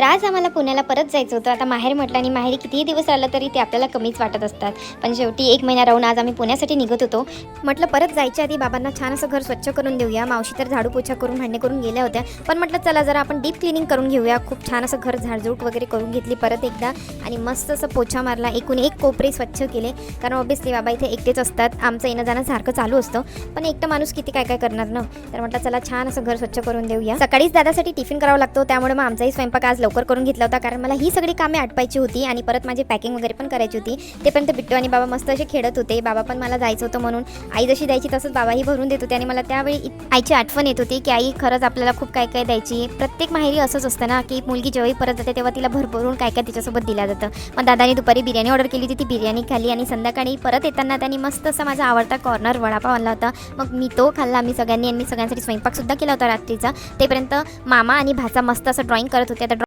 आज आम्हाला पुण्याला परत जायचं होतं. आता माहेर म्हटलं आणि माहेरी कितीही दिवस राहिलं तरी ते आपल्याला कमीच वाटत असतात. पण शेवटी 1 महिना राहून आज आम्ही पुण्यासाठी निघत होतो. म्हटलं परत जायच्या आधी बाबांना छान असं घर स्वच्छ करून देऊया. मावशी तर झाडू पोछा करून भांडे करून गेल्या होत्या, पण म्हटलं चला जरा आपण डीप क्लिनिंग करून घेऊया. खूप छान असं घर झाडझूड वगैरे करून घेतली परत एकदा आणि मस्त असं पोछा मारला. एकूण एक कोपरे स्वच्छ केले, कारण ऑब्विसली बाबा इथे एकटेच असतात. आमचं येणं जाणं सारखं चालू असतं, पण एकटं माणूस किती काय काय करणार ना. तर म्हटलं चला छान असं घर स्वच्छ करून देऊया. सकाळीच दादासाठी टिफिन करावा लागतो, त्यामुळे मग आमचाही स्वयंपाक आज लवकर करून घेतला होता, कारण मला ही सगळी कामे आटपायची होती आणि परत माझी पॅकिंग वगैरे पण करायची होती. ते पण बिट्टू आणि बाबा मस्त असे खेळत होते. बाबा पण मला जायचं होतं म्हणून आई जशी द्यायची तसंच बाबाही भरून देत होते आणि मला त्यावेळी आईची आठवण येत होती की आई खरंच आपल्याला खूप काय काय द्यायची. प्रत्येक माहेरी असंच असतं ना की मुलगी जेव्हाही परत जाते तेव्हा तिला भरभरून काय काय तिच्यासोबत दिलं जातं. मग दादाने दुपारी बिर्याणी ऑर्डर केली होती, ती बिर्याणी खाल्ली आणि संध्याकाळी परत येताना त्यांनी मस्त असा माझा आवडता कॉर्नर वडापाव आणला होता. मग मी तो खाल्ला आम्ही सगळ्यांनी आणि मी सगळ्यांसाठी स्वयंपाकसुद्धा केला होता रात्रीचा. तेपर्यंत मामा आणि भाचा मस्त असं ड्रॉइंग करत होते.